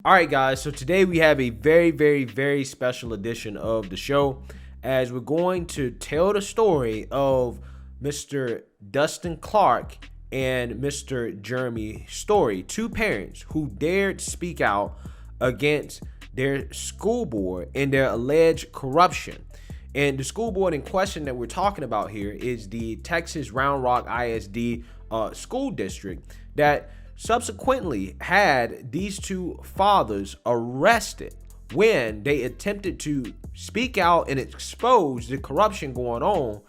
All right, guys. So today we have a very, very, very special edition of the show as we're going to tell the story of Mr. Dustin Clark and Mr. Jeremy Story, two parents who dared speak out against their school board and their alleged corruption. And the school board in question that we're talking about here is the Texas Round Rock ISD school district that subsequently had these two fathers arrested when they attempted to speak out and expose the corruption going on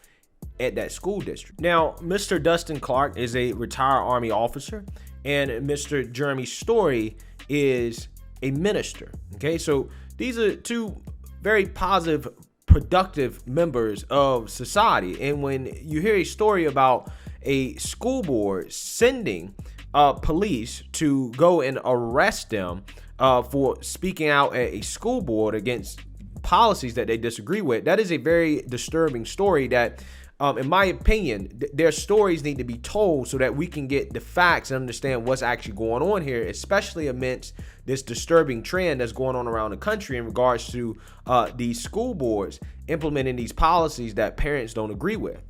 at that school district. Now, Mr. Dustin Clark is a retired Army officer, and Mr. Jeremy Story is a minister. Okay, so these are two very positive, productive members of society. And when you hear a story about a school board sending police to go and arrest them for speaking out at a school board against policies that they disagree with, that is a very disturbing story that in my opinion, their stories need to be told so that we can get the facts and understand what's actually going on here, especially amidst this disturbing trend that's going on around the country in regards to these school boards implementing these policies that parents don't agree with.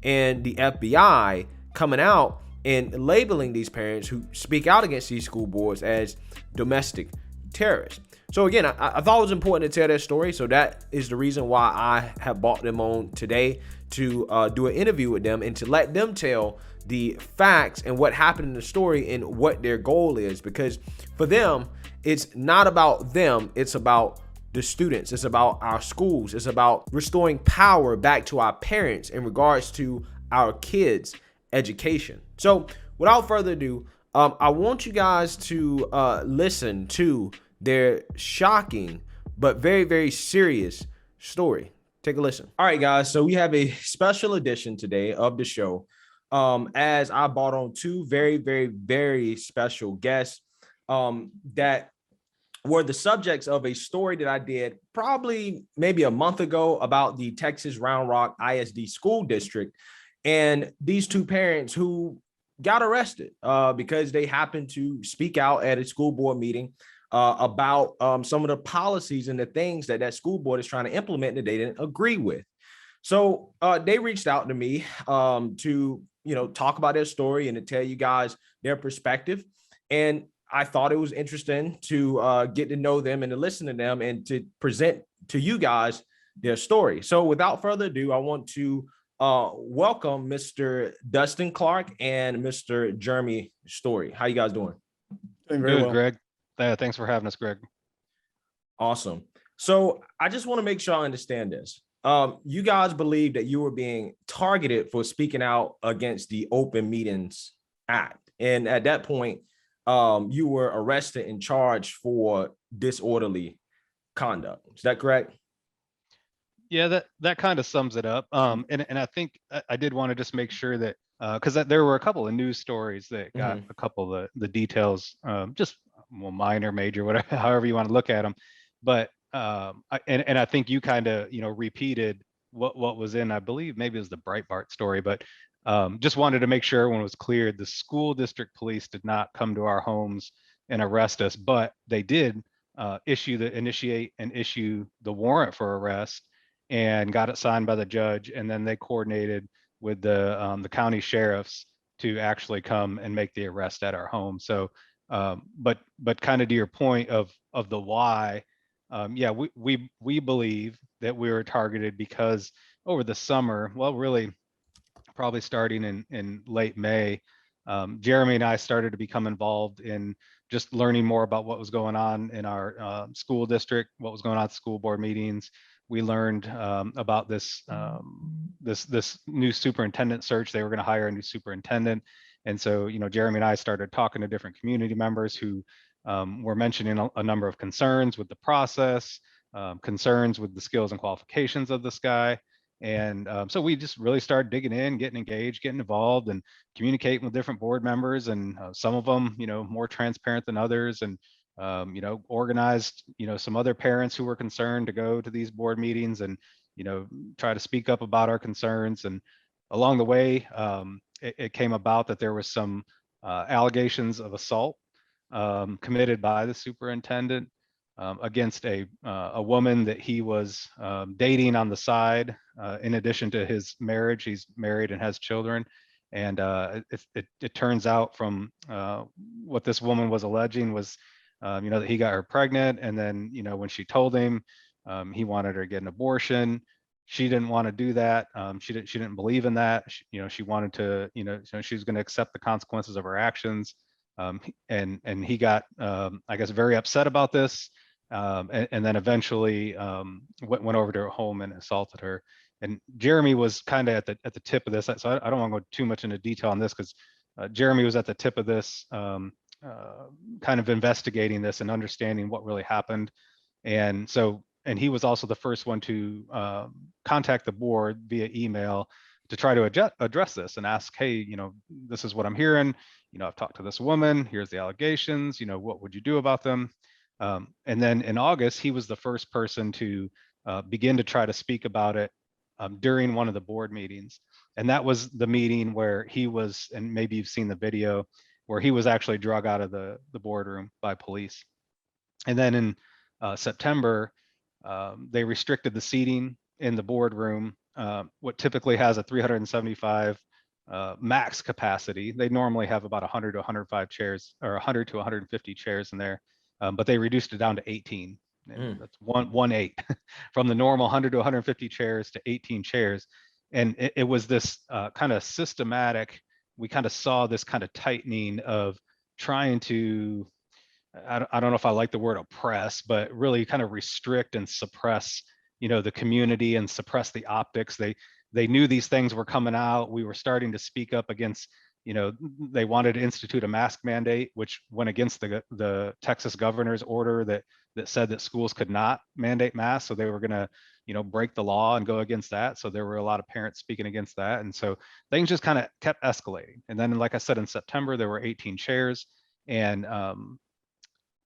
And the FBI coming out and labeling these parents who speak out against these school boards as domestic terrorists. So again, I thought it was important to tell their story. So that is the reason why I have brought them on today to do an interview with them and to let them tell the facts and what happened in the story and what their goal is. Because for them, it's not about them. It's about the students. It's about our schools. It's about restoring power back to our parents in regards to our kids' education. So without further ado, I want you guys to listen to their shocking but very, very serious story. Take a listen. All right, guys. So we have a special edition today of the show. As I brought on two very, very, very special guests that were the subjects of a story that I did probably maybe a month ago about the Texas Round Rock ISD school district. And these two parents who got arrested because they happened to speak out at a school board meeting about some of the policies and the things that that school board is trying to implement that they didn't agree with. So they reached out to me to talk about their story and to tell you guys their perspective. And I thought it was interesting to get to know them and to listen to them and to present to you guys their story. So without further ado, I want to welcome Mr. Dustin Clark and Mr. Jeremy Story. How you guys doing? Doing very Good, well. Greg. Thanks for having us, Greg. Awesome. So I just want to make sure I understand this. You guys believe that you were being targeted for speaking out against the Open Meetings Act. And at that point, you were arrested and charged for disorderly conduct. Is that correct? Yeah, that kind of sums it up. And I think I did want to just make sure that because there were a couple of news stories that got a couple of the details, just minor, major, whatever, however you want to look at them. But I think you kind of repeated what was in, I believe maybe it was the Breitbart story, but just wanted to make sure everyone was clear. The school district police did not come to our homes and arrest us, but they did initiate and issue the warrant for arrest and got it signed by the judge, and then they coordinated with the county sheriffs to actually come and make the arrest at our home. So, but kind of to your point of the why, yeah, we believe that we were targeted because over the summer, well, really, probably starting in late May, Jeremy and I started to become involved in just learning more about what was going on in our school district, what was going on at school board meetings. We learned about this new superintendent search. They were going to hire a new superintendent, and so Jeremy and I started talking to different community members who were mentioning a number of concerns with the process, concerns with the skills and qualifications of this guy. And so we just really started digging in, getting engaged, getting involved, and communicating with different board members. And some of them, more transparent than others, and organized, some other parents who were concerned to go to these board meetings and, try to speak up about our concerns. And along the way, it came about that there was some allegations of assault committed by the superintendent against a woman that he was dating on the side. In addition to his marriage, he's married and has children. And it turns out from what this woman was alleging was, that he got her pregnant, and then when she told him, he wanted her to get an abortion. She didn't want to do that. She didn't believe in that. She wanted to, she was going to accept the consequences of her actions. And he got, I guess, very upset about this, and then eventually went over to her home and assaulted her. And Jeremy was kind of at the tip of this, so I don't want to go too much into detail on this, because Jeremy was at the tip of this, kind of investigating this and understanding what really happened. And he was also the first one to contact the board via email to try to address this and ask, hey, this is what I'm hearing. I've talked to this woman. Here's the allegations. What would you do about them? And then in August, he was the first person to begin to try to speak about it during one of the board meetings. And that was the meeting where he was, and maybe you've seen the video, where he was actually drug out of the boardroom by police. And then in September, they restricted the seating in the boardroom, what typically has a 375 max capacity. They normally have about 100 to 105 chairs, or 100 to 150 chairs in there, but they reduced it down to 18. That's 1-8 from the normal 100 to 150 chairs to 18 chairs. And it was this kind of systematic, we kind of saw this kind of tightening of trying to, I don't know if I like the word oppress, but really kind of restrict and suppress, the community and suppress the optics. They knew these things were coming out. We were starting to speak up against, they wanted to institute a mask mandate, which went against the Texas governor's order that said that schools could not mandate masks. So they were going to, break the law and go against that. So there were a lot of parents speaking against that. And so things just kind of kept escalating. And then, like I said, in September, there were 18 chairs. And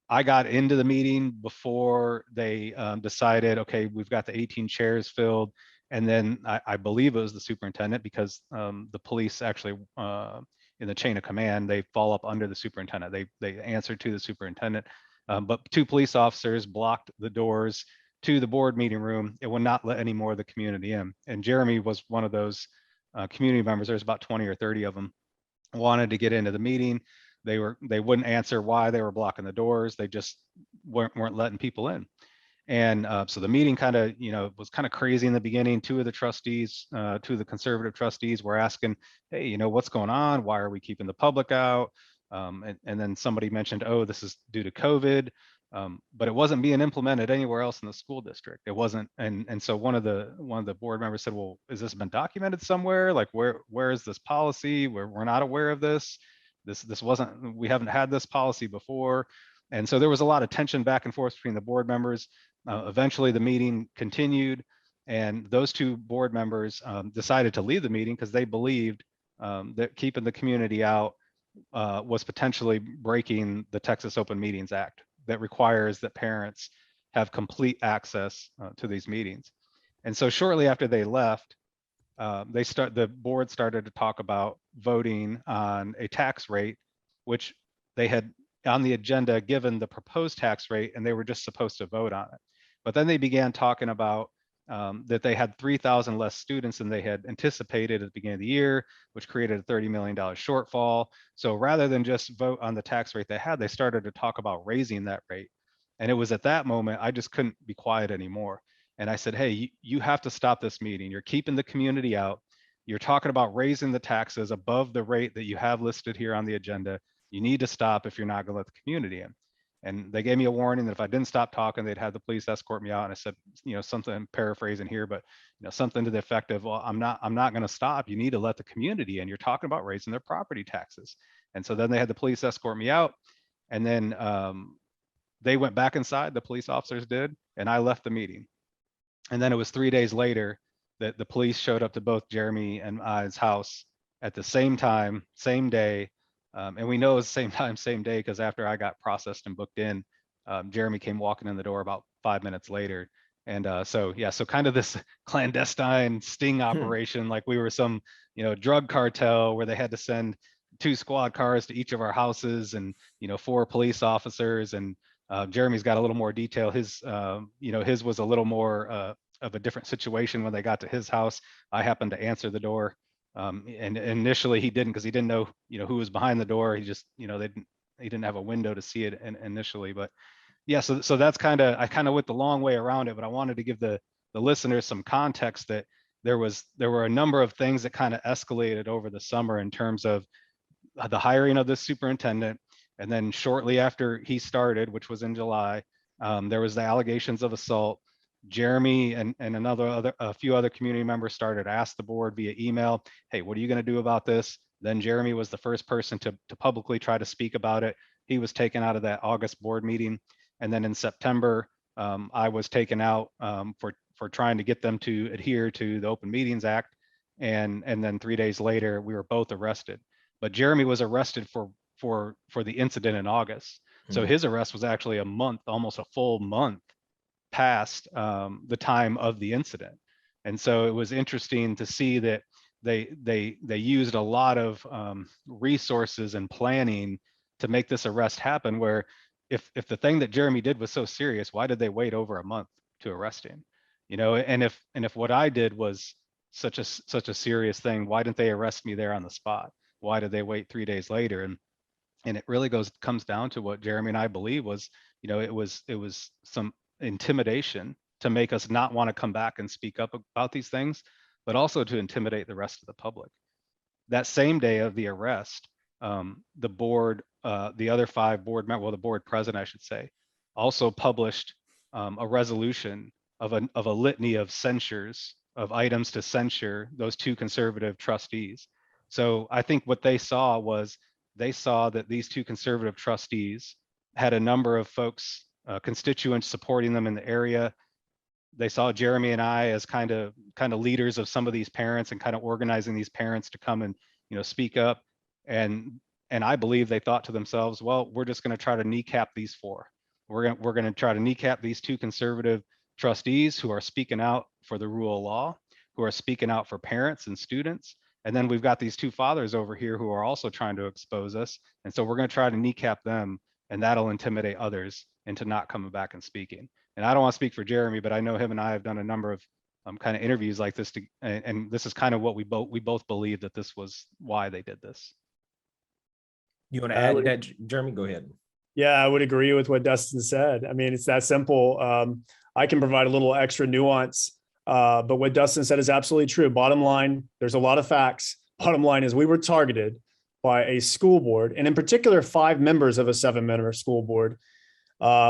I got into the meeting before they decided, okay, we've got the 18 chairs filled. And then I believe it was the superintendent, because the police actually, in the chain of command, they fall up under the superintendent. They answer to the superintendent. But two police officers blocked the doors to the board meeting room. It would not let any more of the community in. And Jeremy was one of those community members. There's about 20 or 30 of them, wanted to get into the meeting. They wouldn't answer why they were blocking the doors. They just weren't letting people in. And so the meeting kind of, was kind of crazy in the beginning. Two of the trustees, two of the conservative trustees were asking, hey, what's going on? Why are we keeping the public out? And then somebody mentioned, oh, this is due to COVID. But it wasn't being implemented anywhere else in the school district. It wasn't. And so one of the board members said, well, has this been documented somewhere? Like, where is this policy? We're not aware of this. This wasn't, we haven't had this policy before. And so there was a lot of tension back and forth between the board members. Eventually the meeting continued, and those two board members decided to leave the meeting because they believed that keeping the community out was potentially breaking the Texas Open Meetings Act that requires that parents have complete access to these meetings. And so shortly after they left, the board started to talk about voting on a tax rate, which they had on the agenda given the proposed tax rate, and they were just supposed to vote on it. But then they began talking about that they had 3,000 less students than they had anticipated at the beginning of the year, which created a $30 million shortfall. So rather than just vote on the tax rate they had, they started to talk about raising that rate. And it was at that moment, I just couldn't be quiet anymore. And I said, hey, you have to stop this meeting. You're keeping the community out. You're talking about raising the taxes above the rate that you have listed here on the agenda. You need to stop if you're not going to let the community in. And they gave me a warning that if I didn't stop talking, they'd have the police escort me out. And I said, something, I'm paraphrasing here, but something to the effect of, well, I'm not going to stop. You need to let the community in. You're talking about raising their property taxes. And so then they had the police escort me out. And then they went back inside, the police officers did, and I left the meeting. And then it was 3 days later that the police showed up to both Jeremy and I's house at the same time, same day. And we know it's same time, same day, because after I got processed and booked in, Jeremy came walking in the door about 5 minutes later. And so kind of this clandestine sting operation, like we were some, drug cartel where they had to send 2 squad cars to each of our houses, and 4 police officers. And Jeremy's got a little more detail. His his was a little more of a different situation when they got to his house. I happened to answer the door, and initially he didn't, because he didn't know who was behind the door. He just he didn't have a window to see it initially. But yeah, so that's I kind of went the long way around it, but I wanted to give the listeners some context that there were a number of things that kind of escalated over the summer in terms of the hiring of this superintendent. And then shortly after he started, which was in July, there was the allegations of assault. Jeremy and a few other community members started to ask the board via email, hey, what are you going to do about this? Then Jeremy was the first person to publicly try to speak about it. He was taken out of that August board meeting. And then in September, I was taken out for trying to get them to adhere to the Open Meetings Act. And then 3 days later, we were both arrested. But Jeremy was arrested for the incident in August. So his arrest was actually a month, almost a full month past the time of the incident. And so it was interesting to see that they used a lot of resources and planning to make this arrest happen, where if the thing that Jeremy did was so serious, why did they wait over a month to arrest him? And if what I did was such a serious thing, why didn't they arrest me there on the spot? Why did they wait 3 days later? And it really comes down to what Jeremy and I believe was, it was some intimidation to make us not want to come back and speak up about these things, but also to intimidate the rest of the public. That same day of the arrest, the board, the other 5 board members, well, the board president, I should say, also published a resolution of a litany of censures, of items to censure those 2 conservative trustees. So I think what they saw that these 2 conservative trustees had a number of folks, constituents supporting them in the area. They saw Jeremy and I as kind of leaders of some of these parents and kind of organizing these parents to come and speak up. And I believe they thought to themselves, well, we're just going to try to kneecap these 4. We're going to try to kneecap these 2 conservative trustees who are speaking out for the rule of law, who are speaking out for parents and students. And then we've got these 2 fathers over here who are also trying to expose us. And so we're going to try to kneecap them, and that'll intimidate others into not coming back and speaking. And I don't want to speak for Jeremy, but I know him and I have done a number of kind of interviews like this, and this is kind of what we both believe that this was why they did this. You want to add to that, Jeremy? Go ahead. Yeah, I would agree with what Dustin said. I mean, it's that simple. I can provide a little extra nuance, but what Dustin said is absolutely true. Bottom line, there's a lot of facts. Bottom line is we were targeted by a school board, and in particular, 5 members of a 7-member school board,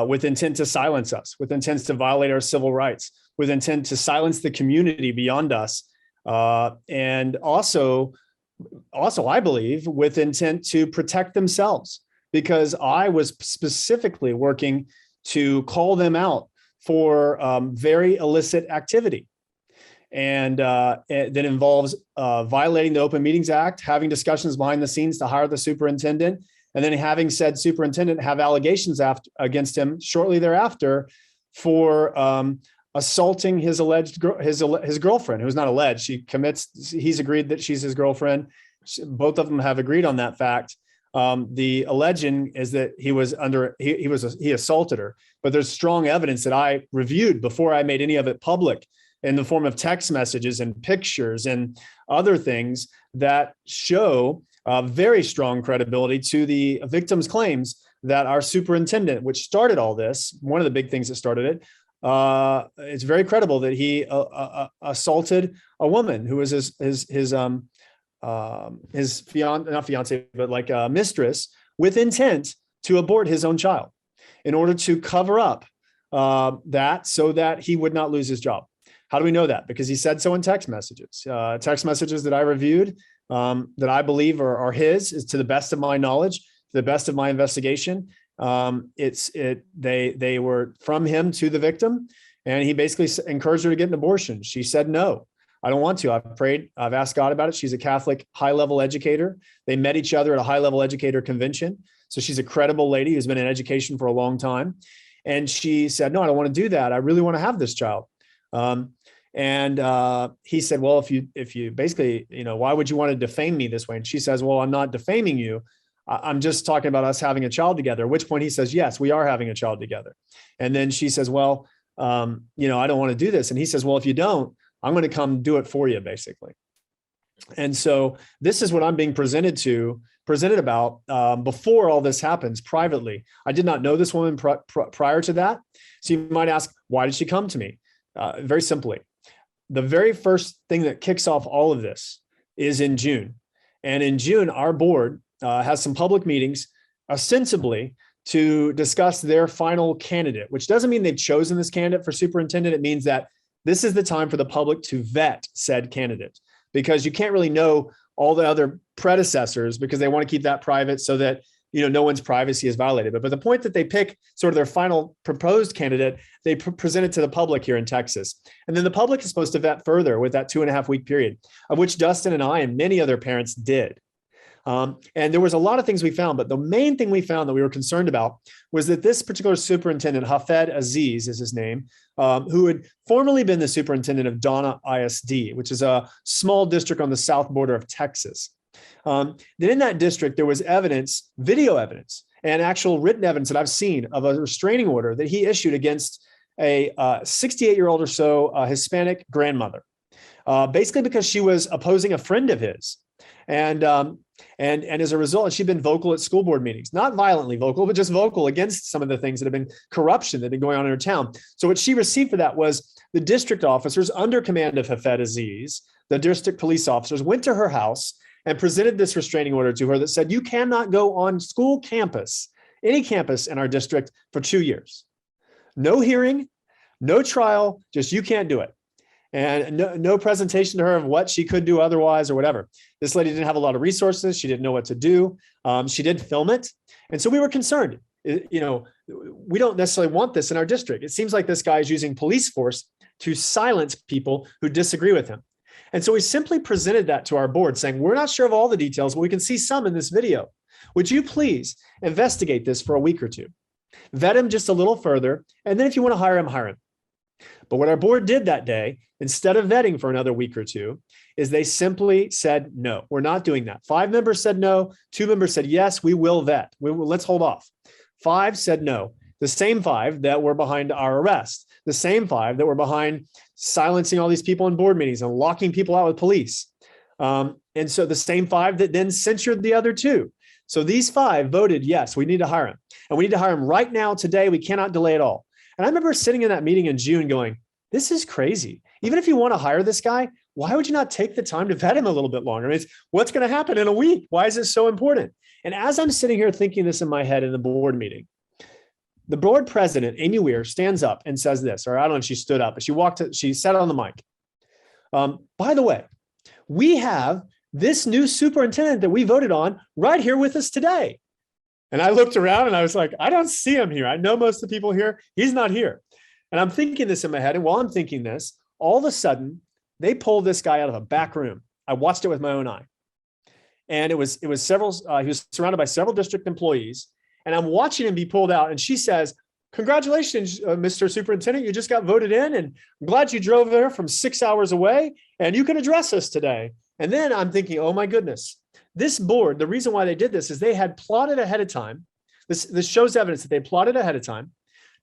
with intent to silence us, with intent to violate our civil rights, with intent to silence the community beyond us, and also I believe with intent to protect themselves, because I was specifically working to call them out for very illicit activity. And that involves violating the Open Meetings Act, having discussions behind the scenes to hire the superintendent, and then having said superintendent have allegations against him shortly thereafter for assaulting his alleged his girlfriend, who's not alleged. He's agreed that she's his girlfriend. Both of them have agreed on that fact. The alleging is that he assaulted her, but there's strong evidence that I reviewed before I made any of it public, in the form of text messages and pictures and other things that show very strong credibility to the victim's claims that our superintendent, which started all this, one of the big things that started it, it's very credible that he assaulted a woman who was his not fiance, but like a mistress, with intent to abort his own child in order to cover up that so that he would not lose his job. How do we know that? Because he said so in text messages that I reviewed, that I believe are his, is to the best of my knowledge, to the best of my investigation. They were from him to the victim, and he basically encouraged her to get an abortion. She said, no, I don't want to. I've prayed. I've asked God about it. She's a Catholic high-level educator. They met each other at a high-level educator convention. So she's a credible lady who's been in education for a long time. And she said, no, I don't want to do that. I really want to have this child. And he said, well, if you basically, why would you want to defame me this way? And she says, well, I'm not defaming you. I'm just talking about us having a child together, at which point he says, yes, we are having a child together. And then she says, well, I don't want to do this. And he says, well, if you don't, I'm going to come do it for you, basically. And so this is what I'm being presented about before all this happens privately. I did not know this woman prior to that. So you might ask, why did she come to me? Very simply, the very first thing that kicks off all of this is in June. And in June, our board has some public meetings, ostensibly to discuss their final candidate, which doesn't mean they've chosen this candidate for superintendent. It means that this is the time for the public to vet said candidate, because you can't really know all the other predecessors because they want to keep that private so that no one's privacy is violated. But the point that they pick sort of their final proposed candidate, they present it to the public here in Texas. And then the public is supposed to vet further with that 2.5 week period, of which Dustin and I and many other parents did. And there was a lot of things we found, but the main thing we found that we were concerned about was that this particular superintendent, Hafed Aziz is his name, who had formerly been the superintendent of Donna ISD, which is a small district on the south border of Texas. Then in that district, there was evidence, video evidence, and actual written evidence that I've seen of a restraining order that he issued against a 68-year-old or so Hispanic grandmother, basically because she was opposing a friend of his. And as a result, she'd been vocal at school board meetings, not violently vocal, but just vocal against some of the things that have been corruption that have been going on in her town. So what she received for that was the district officers under command of Hafed Aziz, the district police officers, went to her house and presented this restraining order to her that said, you cannot go on school campus, any campus in our district, for 2 years. No hearing, no trial, just you can't do it. And no presentation to her of what she could do otherwise or whatever. This lady didn't have a lot of resources. She didn't know what to do. She did film it. And so we were concerned. We don't necessarily want this in our district. It seems like this guy is using police force to silence people who disagree with him. And so we simply presented that to our board saying, we're not sure of all the details, but we can see some in this video. Would you please investigate this for a week or two? Vet him just a little further. And then if you want to hire him, hire him. But what our board did that day, instead of vetting for another week or two, is they simply said, no, we're not doing that. 5 members said no. 2 members said, yes, we will vet. Let's hold off. 5 said no. The same 5 that were behind our arrest, the same 5 that were behind silencing all these people in board meetings and locking people out with police. And so the same 5 that then censured the other 2. So these 5 voted, yes, we need to hire him. And we need to hire him right now, today. We cannot delay at all. And I remember sitting in that meeting in June going, this is crazy. Even if you want to hire this guy, why would you not take the time to vet him a little bit longer? I mean, what's going to happen in a week? Why is this so important? And as I'm sitting here thinking this in my head in the board meeting, the board president, Amy Weir, stands up and says this, or I don't know if she stood up, but she said on the mic, by the way, we have this new superintendent that we voted on right here with us today. And I looked around and I was like, I don't see him here. I know most of the people here. He's not here. And I'm thinking this in my head. And while I'm thinking this, all of a sudden, they pulled this guy out of a back room. I watched it with my own eye. And it was several, he was surrounded by several district employees. And I'm watching him be pulled out. And she says, congratulations, Mr. Superintendent. You just got voted in. And I'm glad you drove there from 6 hours away. And you can address us today. And then I'm thinking, oh my goodness. This board, the reason why they did this is they had plotted ahead of time. This shows evidence that they plotted ahead of time,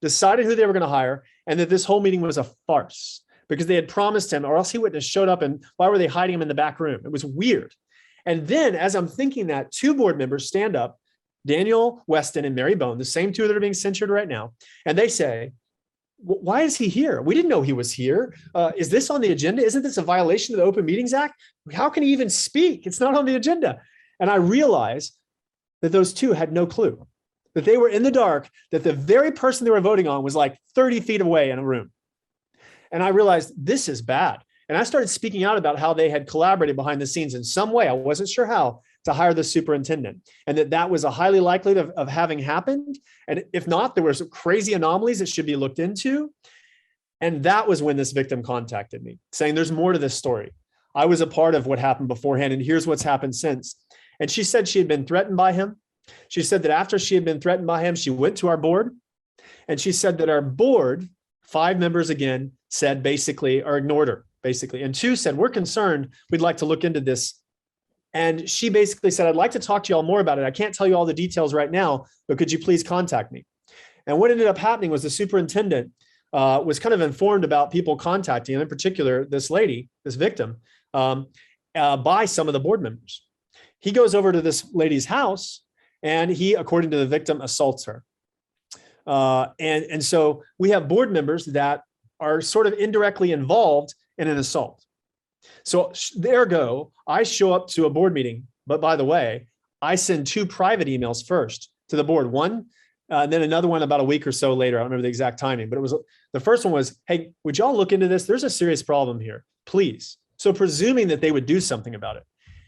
decided who they were going to hire, and that this whole meeting was a farce because they had promised him, or else he wouldn't have showed up. And why were they hiding him in the back room? It was weird. And then as I'm thinking that, 2 board members stand up, Daniel Weston and Mary Bone, the same 2 that are being censured right now. And they say, why is he here? We didn't know he was here. Is this on the agenda? Isn't this a violation of the Open Meetings Act? How can he even speak? It's not on the agenda. And I realized that those 2 had no clue, that they were in the dark, that the very person they were voting on was like 30 feet away in a room. And I realized this is bad. And I started speaking out about how they had collaborated behind the scenes in some way. I wasn't sure how, to hire the superintendent, and that was a highly likely of having happened. And if not, there were some crazy anomalies that should be looked into. And that was when this victim contacted me saying, there's more to this story. I was a part of what happened beforehand, and here's what's happened since. And she said she had been threatened by him. She said that after she had been threatened by him, she went to our board, and she said that our board, 5 members again, said basically, or ignored her basically. And 2 said, we're concerned. We'd like to look into this. And she basically said, I'd like to talk to y'all more about it. I can't tell you all the details right now, but could you please contact me? And what ended up happening was the superintendent was kind of informed about people contacting him, in particular, this lady, this victim, by some of the board members. He goes over to this lady's house and he, according to the victim, assaults her. And so we have board members that are sort of indirectly involved in an assault. So ergo, I show up to a board meeting, but by the way, I send 2 private emails first to the board. One, and then another one about a week or so later. I don't remember the exact timing, but it was, the first one was, hey, would y'all look into this? There's a serious problem here, please. So presuming that they would do something about it.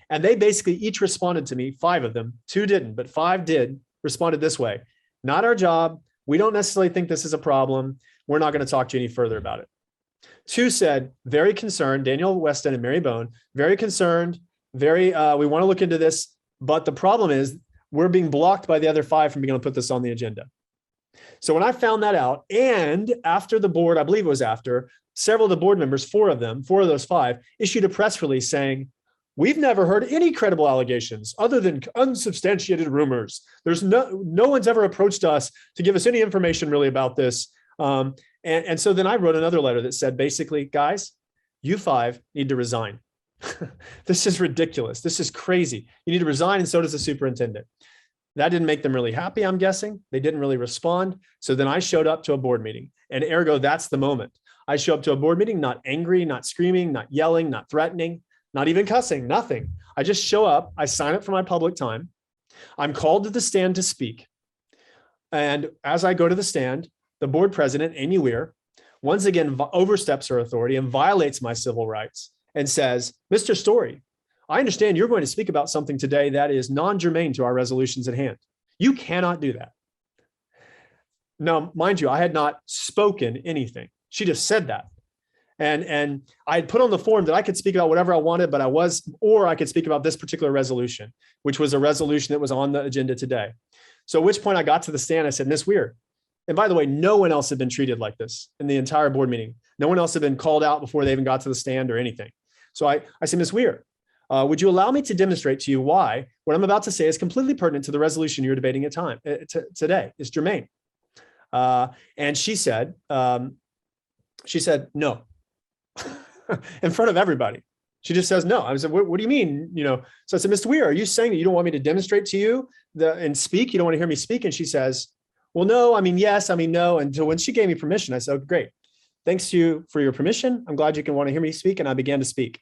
And they basically each responded to me, 5 of them, 2 didn't, but 5 did, responded this way: not our job. We don't necessarily think this is a problem. We're not going to talk to you any further about it. 2 said, very concerned, Daniel Weston and Mary Bone, very concerned, we want to look into this, but the problem is we're being blocked by the other 5 from being able to put this on the agenda. So when I found that out, and after the board, I believe it was after, several of the board members, 4 of those 5, issued a press release saying, we've never heard any credible allegations other than unsubstantiated rumors. There's no one's ever approached us to give us any information really about this. And so then I wrote another letter that said, basically, guys, you 5 need to resign. This is ridiculous. This is crazy. You need to resign, and so does the superintendent. That didn't make them really happy, I'm guessing. They didn't really respond. So then I showed up to a board meeting, and ergo, that's the moment. I show up to a board meeting, not angry, not screaming, not yelling, not threatening, not even cussing, nothing. I just show up. I sign up for my public time. I'm called to the stand to speak. And as I go to the stand, the board president, Amy Weir, once again oversteps her authority and violates my civil rights and says, Mr. Story, I understand you're going to speak about something today that is non-germane to our resolutions at hand. You cannot do that. Now, mind you, I had not spoken anything. She just said that. And I had put on the form that I could speak about whatever I wanted, but or I could speak about this particular resolution, which was a resolution that was on the agenda today. So at which point I got to the stand, I said, Ms. Weir, and by the way, no one else had been treated like this in the entire board meeting. No one else had been called out before they even got to the stand or anything. So I said, Ms. Weir, would you allow me to demonstrate to you why what I'm about to say is completely pertinent to the resolution you're debating at today? It's germane. And she said, no, in front of everybody. She just says no. I said, what do you mean? So I said, Mr. Weir, are you saying that you don't want me to demonstrate to you and speak? You don't want to hear me speak? And she says, well, no, I mean, yes, I mean, no. And so when she gave me permission, I said, oh, great. Thanks to you for your permission. I'm glad you can want to hear me speak. And I began to speak.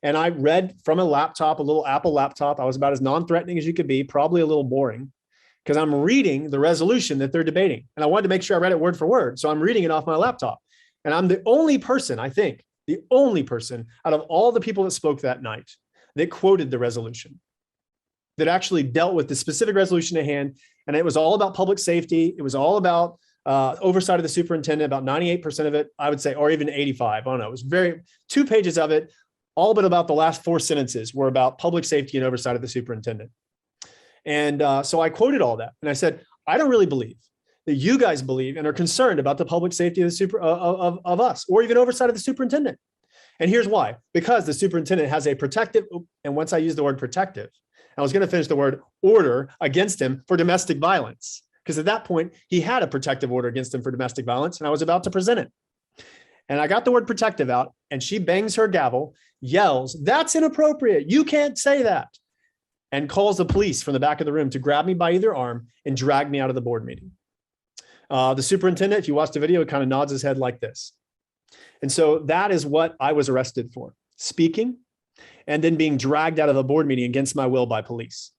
And I read from a laptop, a little Apple laptop. I was about as non-threatening as you could be, probably a little boring, because I'm reading the resolution that they're debating. And I wanted to make sure I read it word for word. So I'm reading it off my laptop. And I'm the only person, I think, the only person out of all the people that spoke that night that quoted the resolution, that actually dealt with the specific resolution at hand. And it was all about public safety. It was all about oversight of the superintendent, about 98% of it, I would say, or even 85. I don't know. It was 2 pages of it, all but about the last 4 sentences were about public safety and oversight of the superintendent. And so I quoted all that. And I said, I don't really believe that you guys believe and are concerned about the public safety of of us, or even oversight of the superintendent. And here's why: because the superintendent has a protective, and once I use the word protective, I was going to finish the word order against him for domestic violence, because at that point he had a protective order against him for domestic violence, and I was about to present it. And I got the word protective out, and she bangs her gavel, yells, "That's inappropriate. You can't say that," and calls the police from the back of the room to grab me by either arm and drag me out of the board meeting. The superintendent, if you watch the video, kind of nods his head like this. And so that is what I was arrested for: speaking and then being dragged out of a board meeting against my will by police.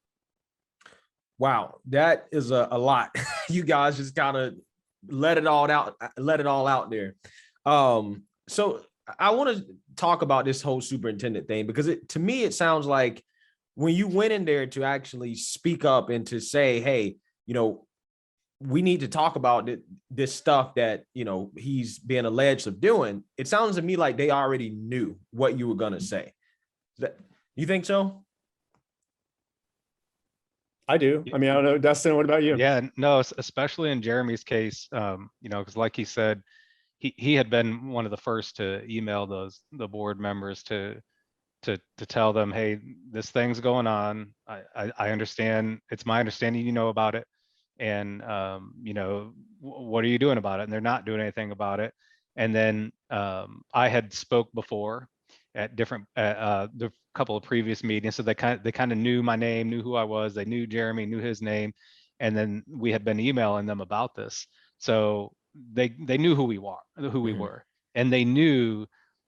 Wow, that is a lot. You guys just gotta let it all out there. So I want to talk about this whole superintendent thing, because to me, it sounds like when you went in there to actually speak up and to say, hey, we need to talk about this stuff that, he's being alleged of doing. It sounds to me like they already knew what you were going to say. You think so? I do. I mean, I don't know, Dustin, what about you? Yeah, no, especially in Jeremy's case, because like he said, he had been one of the first to email the board members to tell them, hey, this thing's going on. I understand. It's my understanding you know about it, and what are you doing about it? And they're not doing anything about it. And then I had spoke before at different the couple of previous meetings, so they kind of knew my name, knew who I was. They knew Jeremy, knew his name, and then we had been emailing them about this. So they knew who we were, and they knew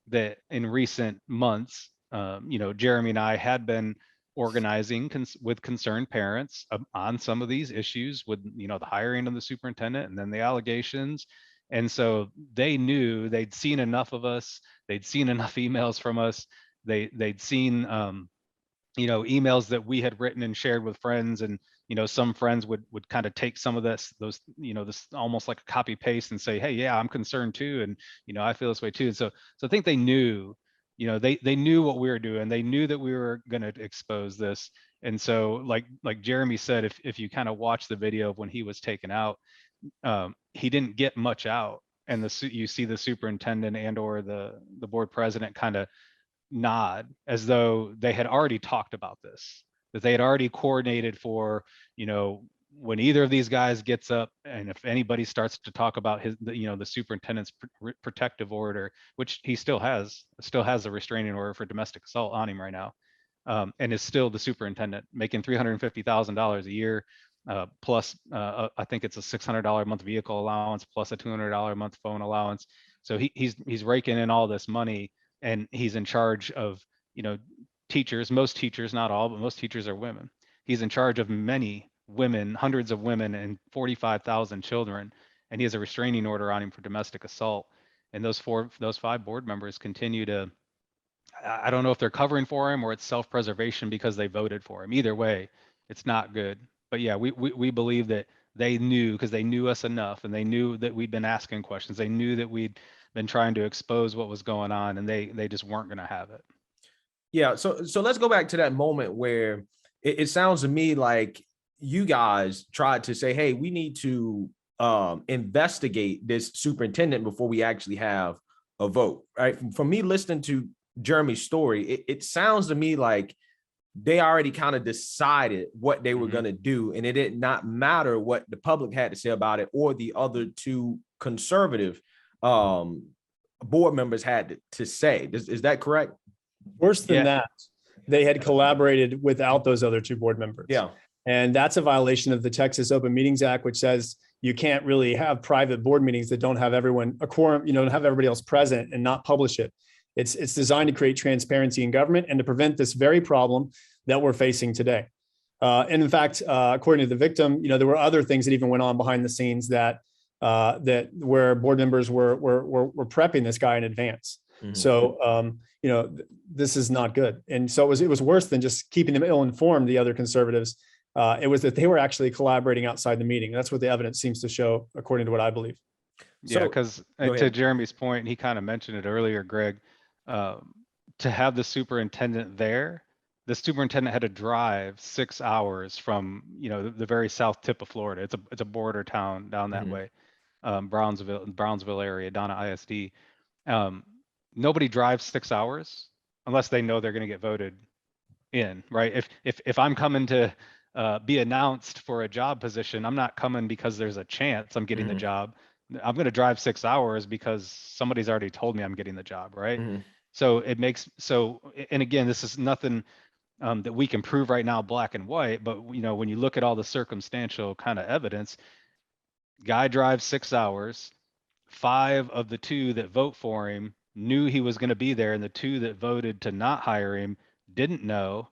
that in recent months, Jeremy and I had been organizing with concerned parents on some of these issues with the hiring of the superintendent and then the allegations. And so they knew, they'd seen enough of us, they'd seen enough emails from us, they'd seen emails that we had written and shared with friends, and some friends would kind of take some of this almost like a copy paste and say, hey, yeah, I'm concerned too, and I feel this way too. And so I think they knew, they knew what we were doing. They knew that we were going to expose this. And so like Jeremy said, if you kind of watch the video of when he was taken out, he didn't get much out, and you see the superintendent and or the board president kind of nod as though they had already talked about this, that they had already coordinated for, when either of these guys gets up, and if anybody starts to talk about the superintendent's protective order, which he still has a restraining order for domestic assault on him right now, and is still the superintendent, making $350,000 a year, plus I think it's a $600 a month vehicle allowance, plus a $200 a month phone allowance. So he's raking in all this money, and he's in charge of teachers. Most teachers, not all, but most teachers are women. He's in charge of many women, hundreds of women, and 45,000 children, and he has a restraining order on him for domestic assault. And those 5 board members continue to, I don't know if they're covering for him or it's self-preservation because they voted for him. Either way, it's not good. But yeah, we believe that they knew, because they knew us enough, and they knew that we'd been asking questions. They knew that we'd been trying to expose what was going on, and they just weren't going to have it. Yeah. So let's go back to that moment where it sounds to me like you guys tried to say, hey, we need to investigate this superintendent before we actually have a vote, right? From me listening to Jeremy's story, it sounds to me like they already kind of decided what they were going to do, and it did not matter what the public had to say about it or the other 2 conservative board members had to say. Is that correct? Worse than that, they had collaborated without those other 2 board members. Yeah. And that's a violation of the Texas Open Meetings Act, which says you can't really have private board meetings that don't have everyone a quorum, have everybody else present and not publish it. It's designed to create transparency in government and to prevent this very problem that we're facing today. And in fact, according to the victim, there were other things that even went on behind the scenes that where board members were prepping this guy in advance. So this is not good. And so it was worse than just keeping them ill-informed, the other conservatives. It was that they were actually collaborating outside the meeting. That's what the evidence seems to show, according to what I believe. Yeah, because to Jeremy's point, he kind of mentioned it earlier, Greg, to have the superintendent there, the superintendent had to drive 6 hours from, the very south tip of Florida. It's a border town down that way, Brownsville area, down at ISD. Nobody drives 6 hours unless they know they're going to get voted in, right? If I'm coming to be announced for a job position, I'm not coming because there's a chance I'm getting the job. I'm going to drive 6 hours because somebody's already told me I'm getting the job, right? So and again, this is nothing that we can prove right now, black and white, but when you look at all the circumstantial kind of evidence, guy drives 6 hours, 5 of the 2 that vote for him knew he was going to be there, and the 2 that voted to not hire him didn't know.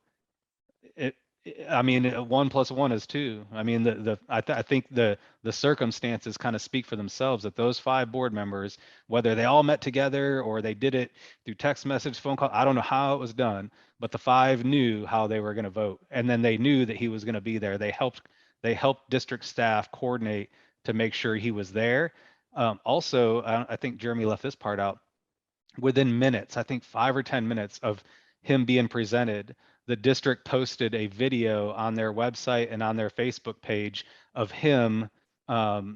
1 + 1 is 2. I mean, I think the circumstances kind of speak for themselves, that those 5 board members, whether they all met together or they did it through text message, phone call, I don't know how it was done, but the 5 knew how they were going to vote. And then they knew that he was going to be there. They helped district staff coordinate to make sure he was there. Also, I think Jeremy left this part out. Within minutes, I think 5 or 10 minutes of him being presented, the district posted a video on their website and on their Facebook page of him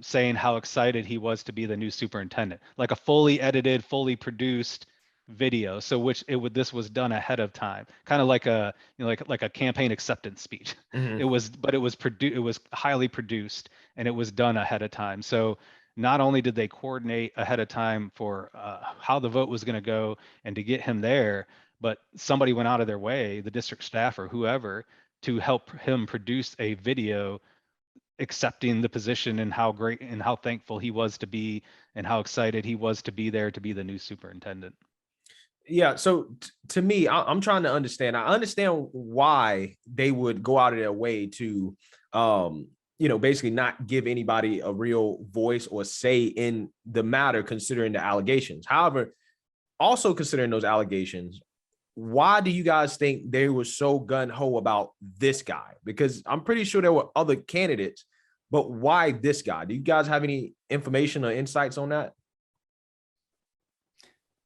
saying how excited he was to be the new superintendent, like a fully edited, fully produced video. So this was done ahead of time, kind of like a like a campaign acceptance speech. Mhm. It was highly produced, and it was done ahead of time. So not only did they coordinate ahead of time for how the vote was going to go and to get him there, but somebody went out of their way, the district staff or whoever, to help him produce a video accepting the position and how great and how thankful he was to be and how excited he was to be there to be the new superintendent. Yeah, so to me, I'm trying to understand. I understand why they would go out of their way to, basically not give anybody a real voice or say in the matter, considering the allegations. However, also considering those allegations, why do you guys think they were so gun ho about this guy? Because I'm pretty sure there were other candidates, but why this guy? Do you guys have any information or insights on that?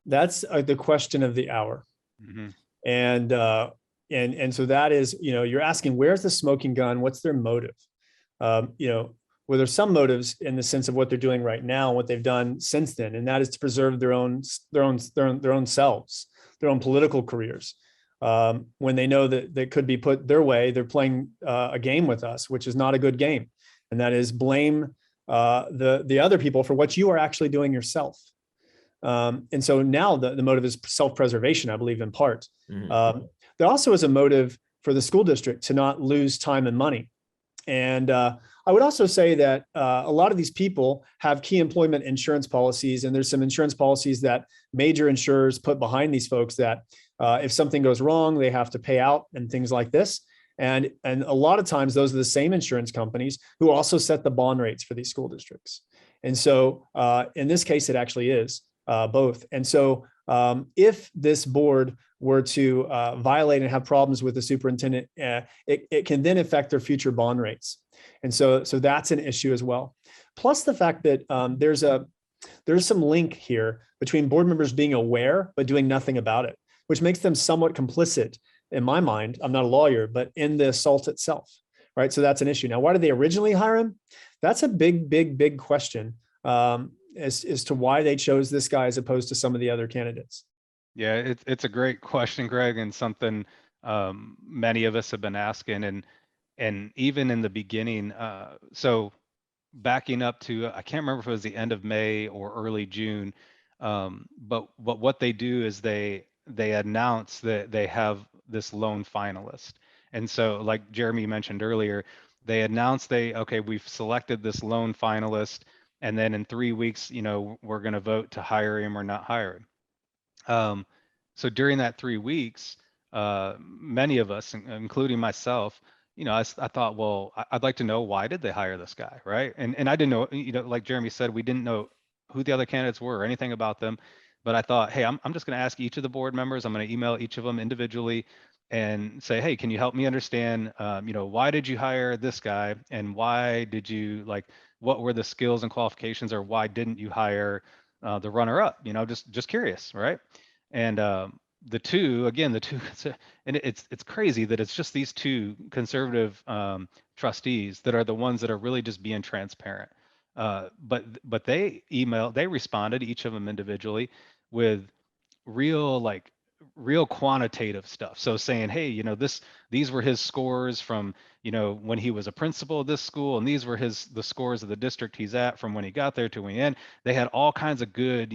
That's the question of the hour. Mm-hmm. And so that is, you're asking, where's the smoking gun? What's their motive? Well, there's some motives in the sense of what they're doing right now, and what they've done since then, and that is to preserve their own selves, their own political careers. When they know that they could be put their way, they're playing a game with us, which is not a good game, and that is blame the other people for what you are actually doing yourself. And so now the motive is self-preservation, I believe, in part. Mhm. There also is a motive for the school district to not lose time and money. And I would also say that a lot of these people have key employment insurance policies, and there's some insurance policies that major insurers put behind these folks that if something goes wrong, they have to pay out and things like this. And a lot of times those are the same insurance companies who also set the bond rates for these school districts. And so in this case, it actually is both. And so if this board were to violate and have problems with the superintendent, it can then affect their future bond rates. And so that's an issue as well. Plus the fact that there's some link here between board members being aware but doing nothing about it, which makes them somewhat complicit in my mind. I'm not a lawyer, but in the assault itself, right? So that's an issue. Now, why did they originally hire him? That's a big question as to why they chose this guy as opposed to some of the other candidates. Yeah, it's a great question, Greg, and something many of us have been asking, and even in the beginning. So backing up to, I can't remember if it was the end of May or early June, but what they do is they announce that they have this lone finalist, and so like Jeremy mentioned earlier, they announced we've selected this lone finalist, and then in 3 weeks, we're going to vote to hire him or not hire him. So during that 3 weeks, many of us, including myself, I thought, well, I'd like to know, why did they hire this guy, right? And I didn't know, like Jeremy said, we didn't know who the other candidates were or anything about them. But I thought, hey, I'm just going to ask each of the board members. I'm going to email each of them individually and say, hey, can you help me understand, why did you hire this guy, and why did you what were the skills and qualifications, or why didn't you hire the runner-up? Just curious, right? And the two, and it's crazy that it's just these two conservative trustees that are the ones that are really just being transparent. But they responded, each of them individually, with real quantitative stuff. So saying, hey, these were his scores from, when he was a principal of this school, and these were the scores of the district he's at from when he got there to when he ended. They had all kinds of good,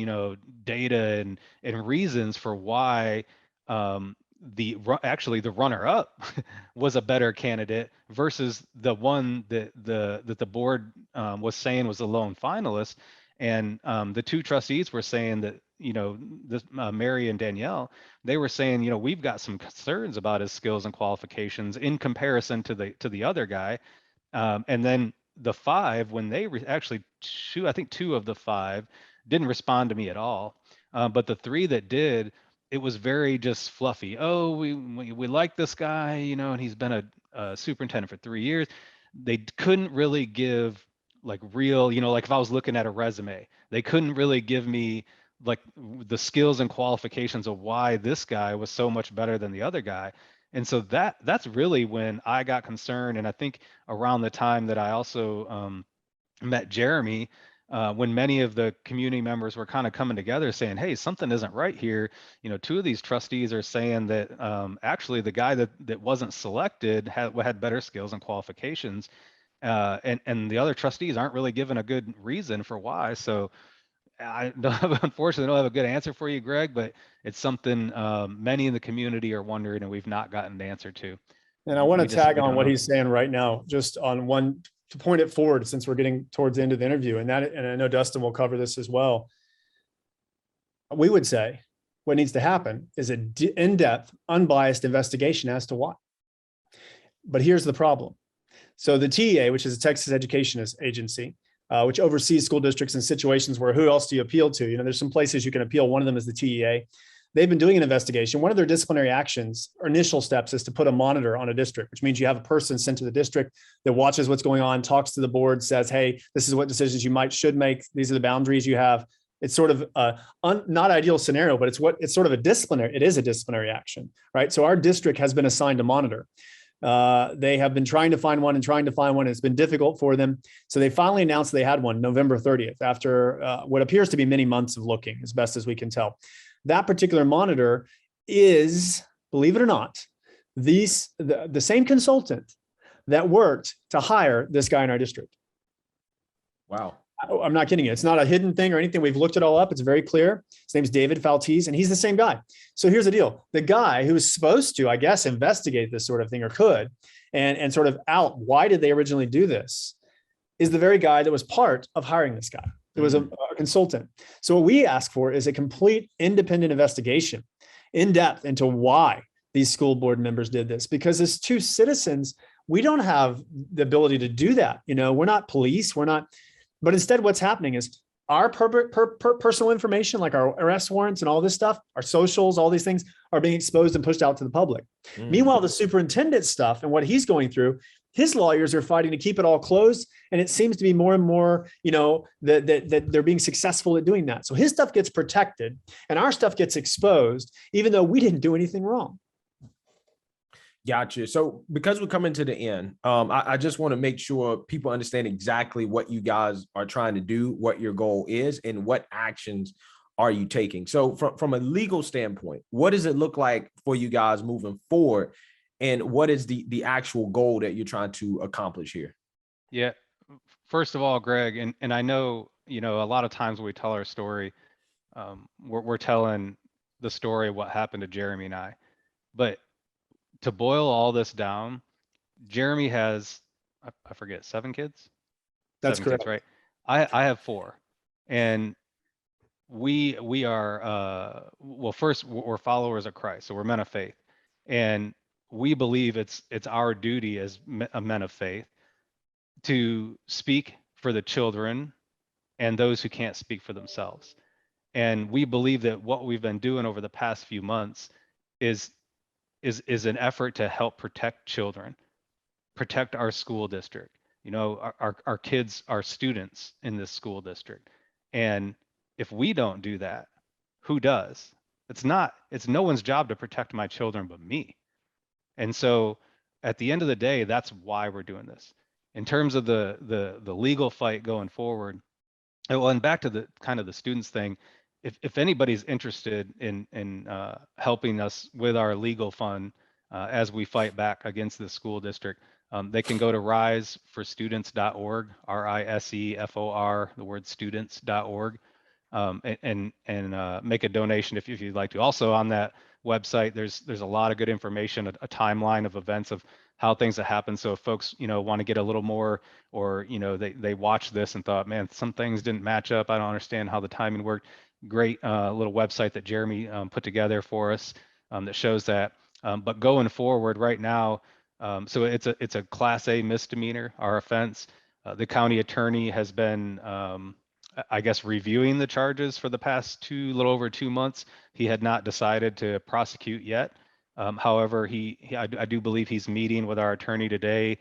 data and reasons for why the runner-up was a better candidate versus the one that the board was saying was a lone finalist. And the two trustees were saying that, this Mary and Danielle, they were saying, we've got some concerns about his skills and qualifications in comparison to the other guy. And then the five, when they actually I think two of the five didn't respond to me at all. But the three that did, it was very just fluffy. Oh, we like this guy, and he's been a superintendent for 3 years. They couldn't really give real, like if I was looking at a resume, they couldn't really give me the skills and qualifications of why this guy was so much better than the other guy. And so that's really when I got concerned. And I think around the time that I also met Jeremy, when many of the community members were kind of coming together saying, hey, something isn't right here. Two of these trustees are saying that actually the guy that wasn't selected had better skills and qualifications. And the other trustees aren't really given a good reason for why. So unfortunately don't have a good answer for you, Greg, but it's something many in the community are wondering and we've not gotten the answer to. And I want to tag We on don't what know. he's saying right now, just on one to point it forward, since we're getting towards the end of the interview, and I know Dustin will cover this as well. We would say what needs to happen is an in-depth, unbiased investigation as to why. But here's the problem. So the TEA, which is a Texas Education Agency, which oversees school districts in situations where who else do you appeal to? There's some places you can appeal. One of them is the TEA. They've been doing an investigation. One of their disciplinary actions or initial steps is to put a monitor on a district, which means you have a person sent to the district that watches what's going on, talks to the board, says, hey, this is what decisions you should make. These are the boundaries you have. It's sort of a not ideal scenario, but it's sort of it is a disciplinary action, right? So our district has been assigned a monitor. They have been trying to find one. It's been difficult for them. So they finally announced they had one November 30th after what appears to be many months of looking, as best as we can tell. That particular monitor is, believe it or not, the same consultant that worked to hire this guy in our district. Wow. I'm not kidding you. It's not a hidden thing or anything. We've looked it all up. It's very clear. His name's David Faltese, and he's the same guy. So here's the deal. The guy who was supposed to, I guess, investigate this sort of thing, or could, and sort of out why did they originally do this, is the very guy that was part of hiring this guy. It was a consultant. So what we ask for is a complete independent investigation in depth into why these school board members did this, because as two citizens, we don't have the ability to do that. We're not police. But instead what's happening is our personal information, like our arrest warrants and all this stuff, our socials, all these things are being exposed and pushed out to the public. Meanwhile, the superintendent stuff and what he's going through, his lawyers are fighting to keep it all closed. And it seems to be more and more, that they're being successful at doing that. So his stuff gets protected and our stuff gets exposed, even though we didn't do anything wrong. Gotcha. So because we're coming to the end, I just want to make sure people understand exactly what you guys are trying to do, what your goal is, and what actions are you taking. So from a legal standpoint, what does it look like for you guys moving forward? And what is the actual goal that you're trying to accomplish here? Yeah. First of all, Greg, and I know, a lot of times when we tell our story, we're telling the story of what happened to Jeremy and I. But to boil all this down, Jeremy has, I forget, 7 kids? That's 7 correct. kids, right? I have 4. And we are, well, first, we're followers of Christ. So we're men of faith. And we believe it's our duty as men of faith to speak for the children and those who can't speak for themselves. And we believe that what we've been doing over the past few months is an effort to help protect children, protect our school district. Our kids are students in this school district. And if we don't do that, who does? It's no one's job to protect my children but me. And so at the end of the day, that's why we're doing this. In terms of the legal fight going forward, well, and back to the kind of the students thing, if anybody's interested in helping us with our legal fund as we fight back against the school district, they can go to riseforstudents.org, RISEFOR, the word students.org, and make a donation if you'd like to. Also on that website, there's a lot of good information, a timeline of events of how things have happened. So if folks, want to get a little more, or, they watched this and thought, man, some things didn't match up, I don't understand how the timing worked. Great little website that Jeremy put together for us that shows that. But going forward right now, so it's a Class A misdemeanor, our offense. The county attorney has been, I guess, reviewing the charges for the past little over 2 months. He had not decided to prosecute yet. However, I do believe he's meeting with our attorney today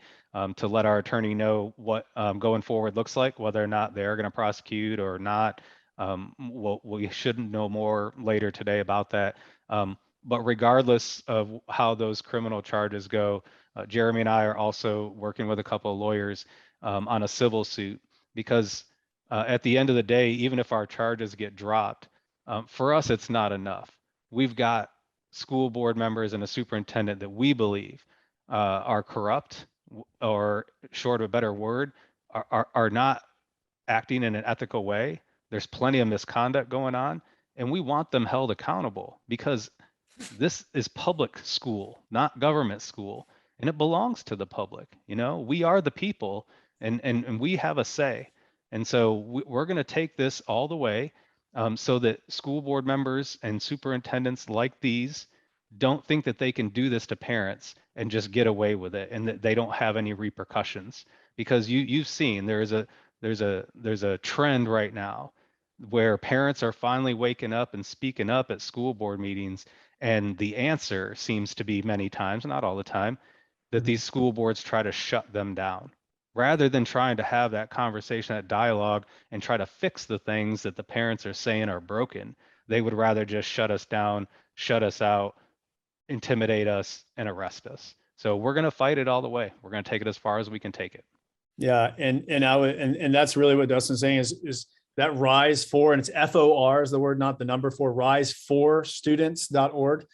to let our attorney know what going forward looks like, whether or not they're going to prosecute or not. We should know more later today about that. But regardless of how those criminal charges go, Jeremy and I are also working with a couple of lawyers on a civil suit because at the end of the day, even if our charges get dropped, for us, it's not enough. We've got school board members and a superintendent that we believe are corrupt, or short of a better word, are not acting in an ethical way. There's plenty of misconduct going on, and we want them held accountable, because this is public school, not government school, and it belongs to the public. You know, we are the people, and we have a say. And so we're going to take this all the way, so that school board members and superintendents like these don't think that they can do this to parents and just get away with it, and that they don't have any repercussions. Because you've seen there's a trend right now where parents are finally waking up and speaking up at school board meetings, and the answer seems to be, many times, not all the time, that these school boards try to shut them down, rather than trying to have that conversation, that dialogue, and try to fix the things that the parents are saying are broken. They would rather just shut us down, shut us out, intimidate us, and arrest us. So we're going to fight it all the way. We're going to take it as far as we can take it. Yeah, and that's really what Dustin's saying is that Rise For, and it's FOR is the word, not the number, for riseforstudents.org.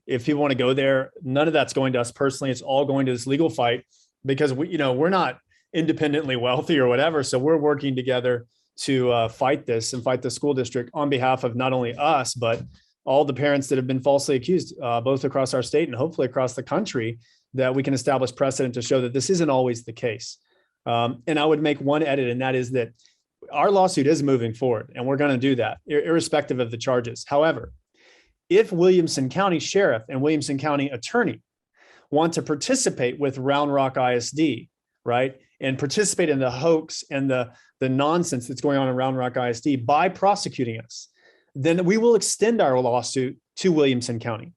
If people want to go there, none of that's going to us personally. It's all going to this legal fight, because we're not independently wealthy or whatever. So we're working together to fight this and fight the school district on behalf of not only us, but all the parents that have been falsely accused, both across our state and hopefully across the country, that we can establish precedent to show that this isn't always the case. And I would make one edit, and that is that our lawsuit is moving forward, and we're going to do that irrespective of the charges. However, if Williamson County Sheriff and Williamson County Attorney want to participate with Round Rock ISD, right, and participate in the hoax and the nonsense that's going on in Round Rock ISD by prosecuting us, then we will extend our lawsuit to Williamson County.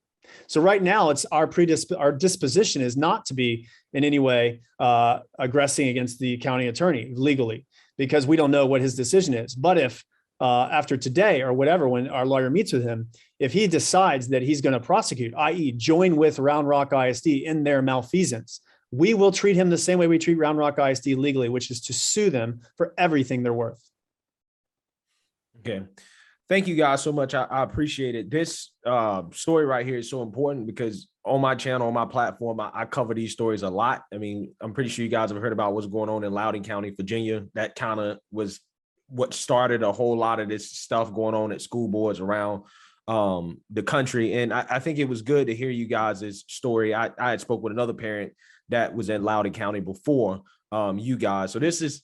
So right now, it's our disposition is not to be in any way aggressing against the county attorney legally, because we don't know what his decision is. But if after today or whatever, when our lawyer meets with him, if he decides that he's going to prosecute, i.e. join with Round Rock ISD in their malfeasance, we will treat him the same way we treat Round Rock ISD legally, which is to sue them for everything they're worth. Okay. Thank you guys so much. I appreciate it. This story right here is so important, because on my channel, on my platform, I cover these stories a lot. I mean, I'm pretty sure you guys have heard about what's going on in Loudoun County, Virginia. That kind of was what started a whole lot of this stuff going on at school boards around the country. And I think it was good to hear you guys' story. I had spoke with another parent that was in Loudoun County before you guys. So this is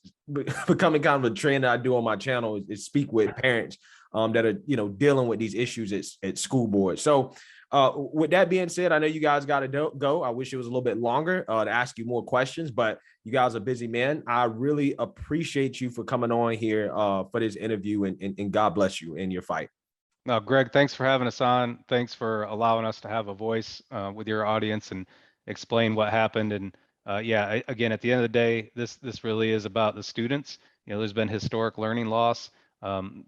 becoming kind of a trend that I do on my channel, is speak with parents that are, dealing with these issues at school boards. So with that being said, I know you guys got to go. I wish it was a little bit longer to ask you more questions, but you guys are busy men. I really appreciate you for coming on here for this interview, and God bless you in your fight. No, Greg, thanks for having us on. Thanks for allowing us to have a voice with your audience and explain what happened. And again, at the end of the day, this really is about the students. There's been historic learning loss.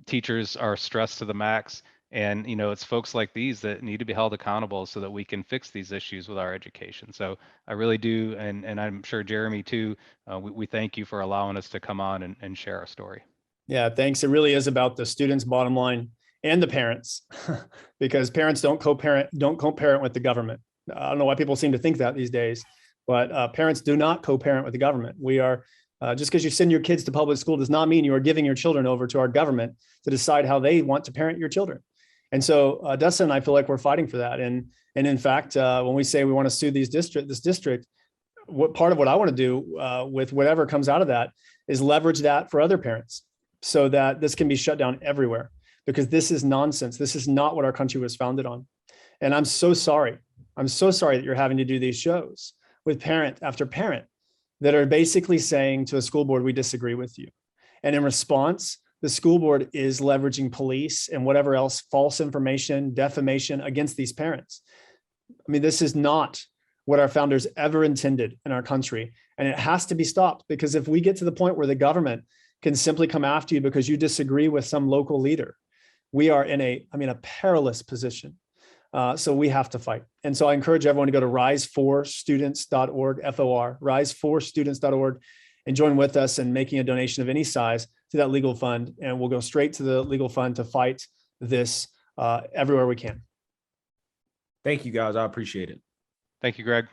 Teachers are stressed to the max, and it's folks like these that need to be held accountable so that we can fix these issues with our education. So I really do, and I'm sure Jeremy too, we thank you for allowing us to come on and share our story. Yeah, thanks. It really is about the students, bottom line, and the parents, because parents don't co-parent with the government. I don't know why people seem to think that these days, but parents do not co-parent with the government. We are just because you send your kids to public school does not mean you are giving your children over to our government to decide how they want to parent your children. And so Dustin and I feel like we're fighting for that. And in fact, when we say we want to sue this district, what part of what I want to do with whatever comes out of that is leverage that for other parents, so that this can be shut down everywhere, because this is nonsense. This is not what our country was founded on. And I'm so sorry. I'm so sorry that you're having to do these shows with parent after parent that are basically saying to a school board, we disagree with you. And in response, the school board is leveraging police and whatever else, false information, defamation against these parents. I mean, this is not what our founders ever intended in our country. And it has to be stopped, because if we get to the point where the government can simply come after you because you disagree with some local leader, we are in a perilous position. So we have to fight. And so I encourage everyone to go to riseforstudents.org, FOR, riseforstudents.org, and join with us in making a donation of any size to that legal fund. And we'll go straight to the legal fund to fight this everywhere we can. Thank you, guys. I appreciate it. Thank you, Greg.